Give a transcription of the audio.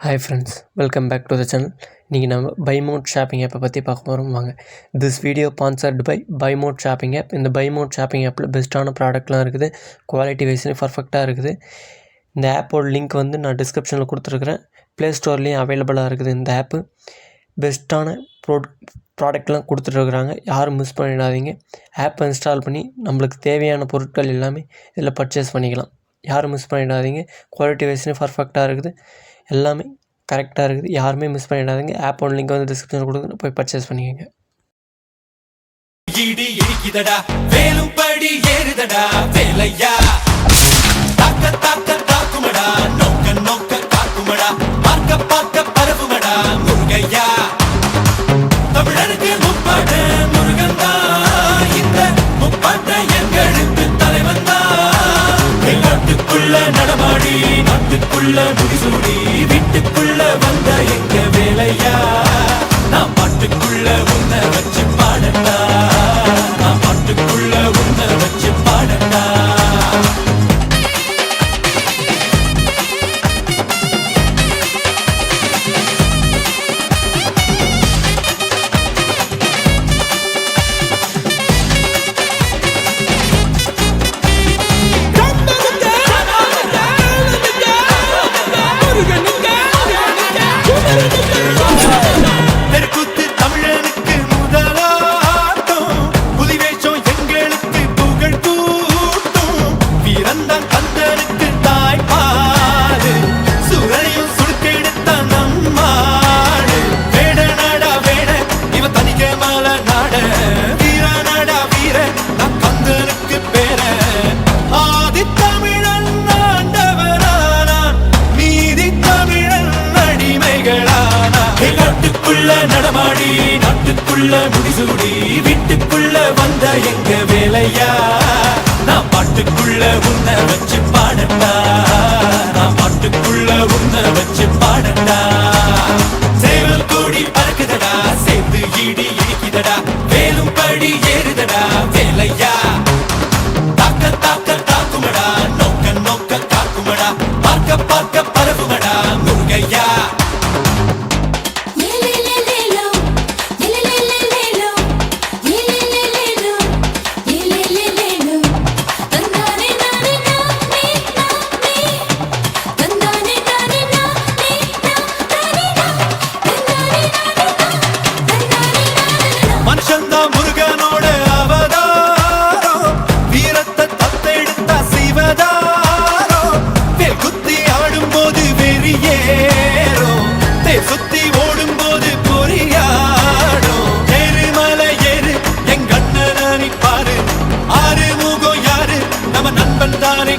Hi friends, welcome back to the channel. இன்றைக்கி நம்ம பைமோட் ஷாப்பிங் ஆப்பை பற்றி பார்க்க போகிறோம். வாங்க. திஸ் வீடியோ ஸ்பான்சர்டு பை பைமோட் ஷாப்பிங் ஆப். இந்த பைமோட் ஷாப்பிங் ஆப்பில் பெஸ்ட்டான ப்ராடக்ட்லாம் இருக்குது. குவாலிட்டி வைஸ்லேயும் பர்ஃபெக்டாக இருக்குது. இந்த ஆப்போட லிங்க் வந்து நான் டிஸ்கிரிப்ஷனில் கொடுத்துருக்குறேன். ப்ளே ஸ்டோர்லேயும் அவைலபிளாக இருக்குது. இந்த ஆப்பு பெஸ்ட்டான ப்ராடக்ட்லாம் கொடுத்துட்ருக்குறாங்க. யாரும் மிஸ் பண்ணிடாதீங்க. ஆப்பை இன்ஸ்டால் பண்ணி நம்மளுக்கு தேவையான பொருட்கள் எல்லாமே இதில் பர்ச்சேஸ் பண்ணிக்கலாம். யாரும் மிஸ் பண்ணிடாதீங்க. குவாலிட்டி வைஸ்லேயும் பர்ஃபெக்டாக இருக்குது. எல்லாமே கரெக்டாக இருக்குது. யாருமே மிஸ் பண்ணிடாதீங்க. ஆப்போட லிங்க் வந்து டிஸ்கிரிப்ஷனில் கொடுக்குறேன், போய் பர்ச்சேஸ் பண்ணிக்கோங்க. இடி இடிக்குதடா, வேலும் படி ஏறுதடா, வேலையா தாக்க தாக்க தாக்குமடா, நோக்க நோக்க தாக்குமடா, பார்க்க பார்க்க பரவுமடா, முருகையா தமிழனுக்கு முப்பாட்ட முருகன் தான். இந்த முப்பாட்ட எங்களுக்கு தலைவன் தான். நாட்டுக்குள்ள நடமாடி, நாட்டுக்குள்ள முடிசூடி, வீட்டுக்குள்ள வந்த எங்க வேலையா. நான் பாட்டுக்குள்ள உன்னை வச்சு பாடட்டா, நான் பாட்டுக்குள்ள உன்னை வச்சு பாடட்டா. நடமாடி, நாட்டுக்குள்ள முடிசூடி, வீட்டுக்குள்ள வந்த எங்க வேலையா. நான் பாட்டுக்குள்ள உன்னை வச்சு பாடட்டா, நான் பாட்டுக்குள்ள உன்னை வச்சு பாடட்டா. சேவல் கூடி பறக்குதடா, சேர்ந்து இடி இடிக்குதடா, வேலும் படி ஏறுதடா, வேலையா தாக்க தாக்க தாக்குமடா, நோக்க நோக்க தாக்குமடா, பார்க்க பார்க்க பரவுமடா, முருகையா. முருகனோட அவதாரம், வீரத்தை தத்தெடுத்த சிவதாரம், வேல் குத்தி ஆடும் போது வெறியேறும், தேர் சுத்தி ஓடும் போது பொறியாடும். எருமலை ஏறு எங்க அண்ணனை பாரு, ஆறு முகம் யாரு நம்ம நண்பன் தானே.